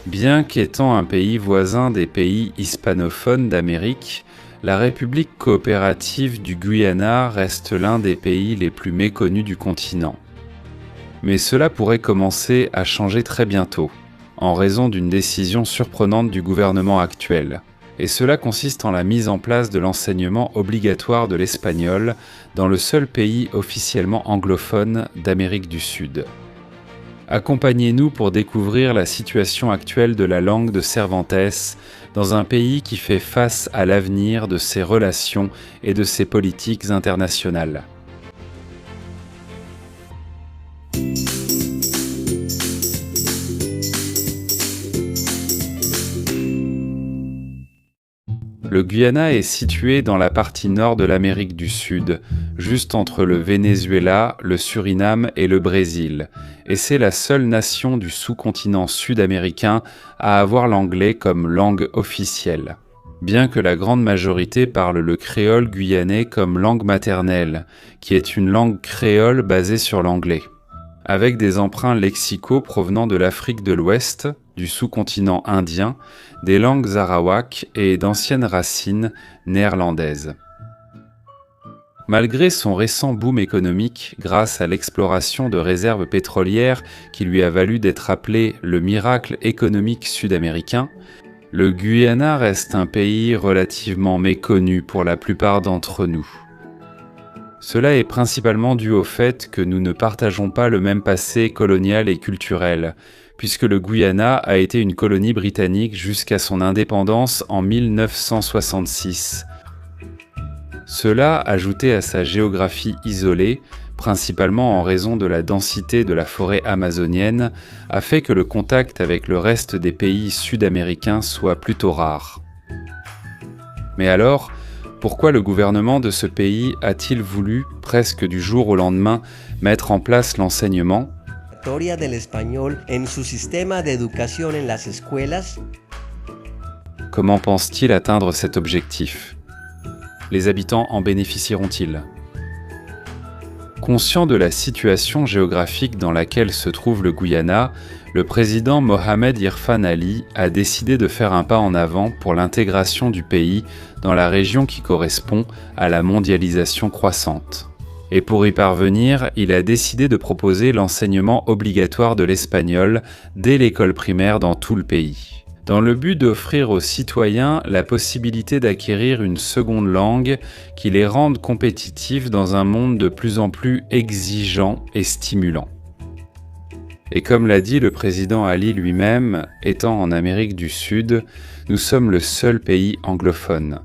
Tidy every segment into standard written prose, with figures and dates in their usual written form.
Bien qu'étant un pays voisin des pays hispanophones d'Amérique, la République coopérative du Guyana reste l'un des pays les plus méconnus du continent. Mais cela pourrait commencer à changer très bientôt, en raison d'une décision surprenante du gouvernement actuel. Et cela consiste en la mise en place de l'enseignement obligatoire de l'espagnol dans le seul pays officiellement anglophone d'Amérique du Sud. Accompagnez-nous pour découvrir la situation actuelle de la langue de Cervantes dans un pays qui fait face à l'avenir de ses relations et de ses politiques internationales. Le Guyana est situé dans la partie nord de l'Amérique du Sud, juste entre le Venezuela, le Suriname et le Brésil, et c'est la seule nation du sous-continent sud-américain à avoir l'anglais comme langue officielle. Bien que la grande majorité parle le créole guyanais comme langue maternelle, qui est une langue créole basée sur l'anglais. Avec des emprunts lexicaux provenant de l'Afrique de l'Ouest, du sous-continent indien, des langues arawaks et d'anciennes racines néerlandaises. Malgré son récent boom économique grâce à l'exploration de réserves pétrolières qui lui a valu d'être appelé le miracle économique sud-américain, le Guyana reste un pays relativement méconnu pour la plupart d'entre nous. Cela est principalement dû au fait que nous ne partageons pas le même passé colonial et culturel, puisque le Guyana a été une colonie britannique jusqu'à son indépendance en 1966. Cela, ajouté à sa géographie isolée, principalement en raison de la densité de la forêt amazonienne, a fait que le contact avec le reste des pays sud-américains soit plutôt rare. Mais alors, pourquoi le gouvernement de ce pays a-t-il voulu, presque du jour au lendemain, mettre en place l'enseignement ? Comment pense-t-il atteindre cet objectif ? Les habitants en bénéficieront-ils ? Conscient de la situation géographique dans laquelle se trouve le Guyana, le président Mohamed Irfan Ali a décidé de faire un pas en avant pour l'intégration du pays dans la région qui correspond à la mondialisation croissante. Et pour y parvenir, il a décidé de proposer l'enseignement obligatoire de l'espagnol dès l'école primaire dans tout le pays, dans le but d'offrir aux citoyens la possibilité d'acquérir une seconde langue qui les rende compétitifs dans un monde de plus en plus exigeant et stimulant. Et comme l'a dit le président Ali lui-même, étant en Amérique du Sud, nous sommes le seul pays anglophone.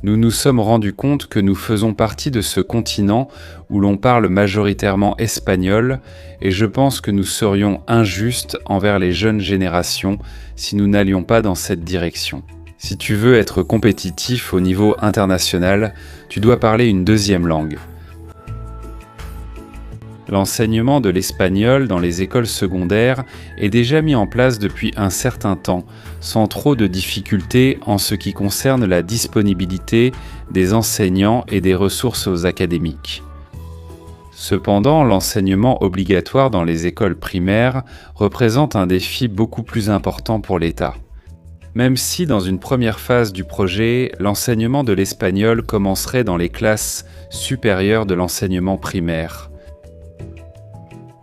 Nous nous sommes rendus compte que nous faisons partie de ce continent où l'on parle majoritairement espagnol et je pense que nous serions injustes envers les jeunes générations si nous n'allions pas dans cette direction. Si tu veux être compétitif au niveau international, tu dois parler une deuxième langue. L'enseignement de l'espagnol dans les écoles secondaires est déjà mis en place depuis un certain temps, sans trop de difficultés en ce qui concerne la disponibilité des enseignants et des ressources académiques. Cependant, l'enseignement obligatoire dans les écoles primaires représente un défi beaucoup plus important pour l'État. Même si dans une première phase du projet, l'enseignement de l'espagnol commencerait dans les classes supérieures de l'enseignement primaire.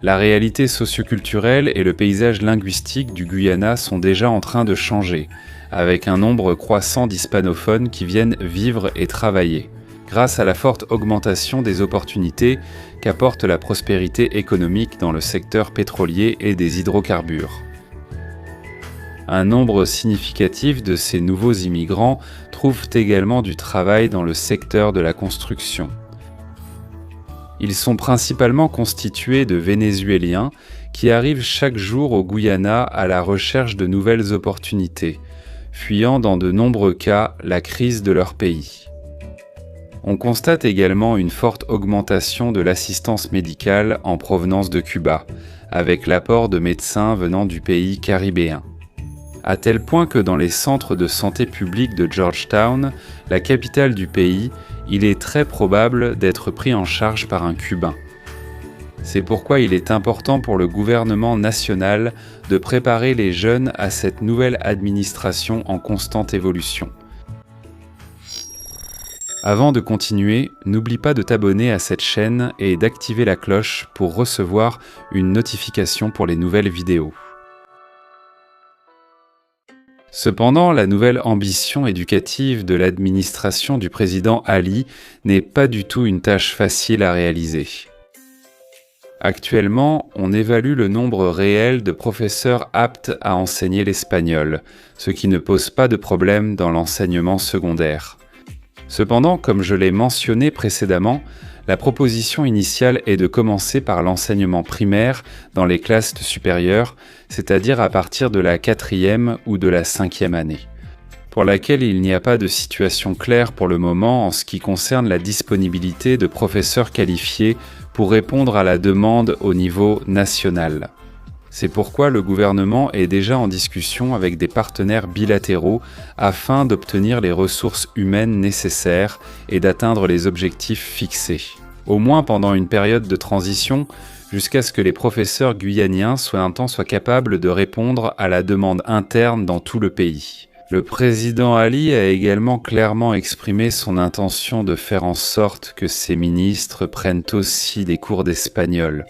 La réalité socioculturelle et le paysage linguistique du Guyana sont déjà en train de changer, avec un nombre croissant d'hispanophones qui viennent vivre et travailler, grâce à la forte augmentation des opportunités qu'apporte la prospérité économique dans le secteur pétrolier et des hydrocarbures. Un nombre significatif de ces nouveaux immigrants trouvent également du travail dans le secteur de la construction. Ils sont principalement constitués de Vénézuéliens qui arrivent chaque jour au Guyana à la recherche de nouvelles opportunités, fuyant dans de nombreux cas la crise de leur pays. On constate également une forte augmentation de l'assistance médicale en provenance de Cuba, avec l'apport de médecins venant du pays caribéen. À tel point que dans les centres de santé publique de Georgetown, la capitale du pays, il est très probable d'être pris en charge par un Cubain. C'est pourquoi il est important pour le gouvernement national de préparer les jeunes à cette nouvelle administration en constante évolution. Avant de continuer, n'oublie pas de t'abonner à cette chaîne et d'activer la cloche pour recevoir une notification pour les nouvelles vidéos. Cependant, la nouvelle ambition éducative de l'administration du président Ali n'est pas du tout une tâche facile à réaliser. Actuellement, on évalue le nombre réel de professeurs aptes à enseigner l'espagnol, ce qui ne pose pas de problème dans l'enseignement secondaire. Cependant, comme je l'ai mentionné précédemment, la proposition initiale est de commencer par l'enseignement primaire dans les classes supérieures, c'est-à-dire à partir de la 4e ou de la 5e année, pour laquelle il n'y a pas de situation claire pour le moment en ce qui concerne la disponibilité de professeurs qualifiés pour répondre à la demande au niveau national. C'est pourquoi le gouvernement est déjà en discussion avec des partenaires bilatéraux afin d'obtenir les ressources humaines nécessaires et d'atteindre les objectifs fixés, au moins pendant une période de transition, jusqu'à ce que les professeurs guyaniens soient capables de répondre à la demande interne dans tout le pays. Le président Ali a également clairement exprimé son intention de faire en sorte que ses ministres prennent aussi des cours d'espagnol.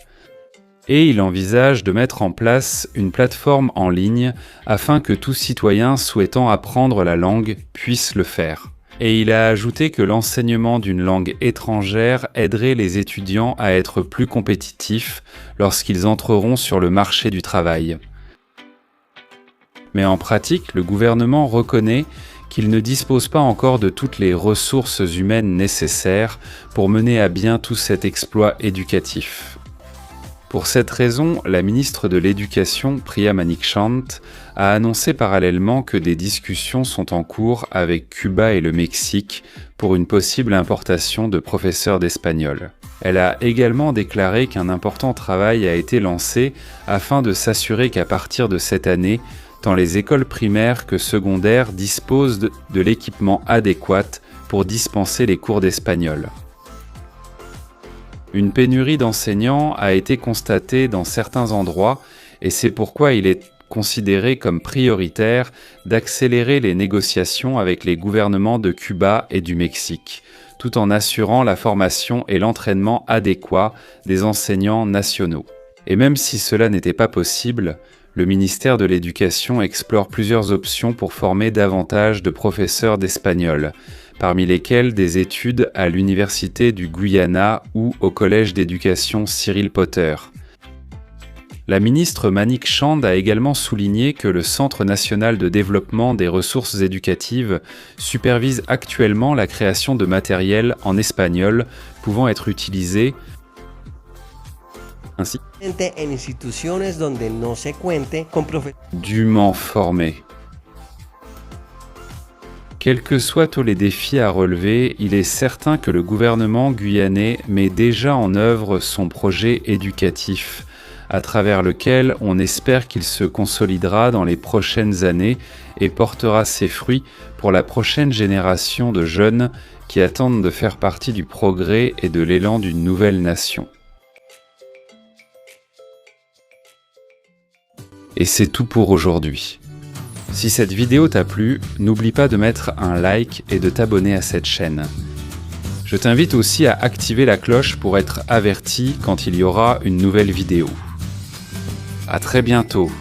Et il envisage de mettre en place une plateforme en ligne afin que tout citoyen souhaitant apprendre la langue puisse le faire. Et il a ajouté que l'enseignement d'une langue étrangère aiderait les étudiants à être plus compétitifs lorsqu'ils entreront sur le marché du travail. Mais en pratique, le gouvernement reconnaît qu'il ne dispose pas encore de toutes les ressources humaines nécessaires pour mener à bien tout cet exploit éducatif. Pour cette raison, la ministre de l'Éducation, Priya Manik-Chand, a annoncé parallèlement que des discussions sont en cours avec Cuba et le Mexique pour une possible importation de professeurs d'espagnol. Elle a également déclaré qu'un important travail a été lancé afin de s'assurer qu'à partir de cette année, tant les écoles primaires que secondaires disposent de l'équipement adéquat pour dispenser les cours d'espagnol. Une pénurie d'enseignants a été constatée dans certains endroits et c'est pourquoi il est considéré comme prioritaire d'accélérer les négociations avec les gouvernements de Cuba et du Mexique, tout en assurant la formation et l'entraînement adéquats des enseignants nationaux. Et même si cela n'était pas possible, le ministère de l'Éducation explore plusieurs options pour former davantage de professeurs d'espagnol, parmi lesquels des études à l'Université du Guyana ou au Collège d'éducation Cyril Potter. La ministre Manik-Chand a également souligné que le Centre national de développement des ressources éducatives supervise actuellement la création de matériel en espagnol pouvant être utilisé ainsi dûment formés. Quels que soient tous les défis à relever, il est certain que le gouvernement guyanais met déjà en œuvre son projet éducatif, à travers lequel on espère qu'il se consolidera dans les prochaines années et portera ses fruits pour la prochaine génération de jeunes qui attendent de faire partie du progrès et de l'élan d'une nouvelle nation. Et c'est tout pour aujourd'hui. Si cette vidéo t'a plu, n'oublie pas de mettre un like et de t'abonner à cette chaîne. Je t'invite aussi à activer la cloche pour être averti quand il y aura une nouvelle vidéo. À très bientôt.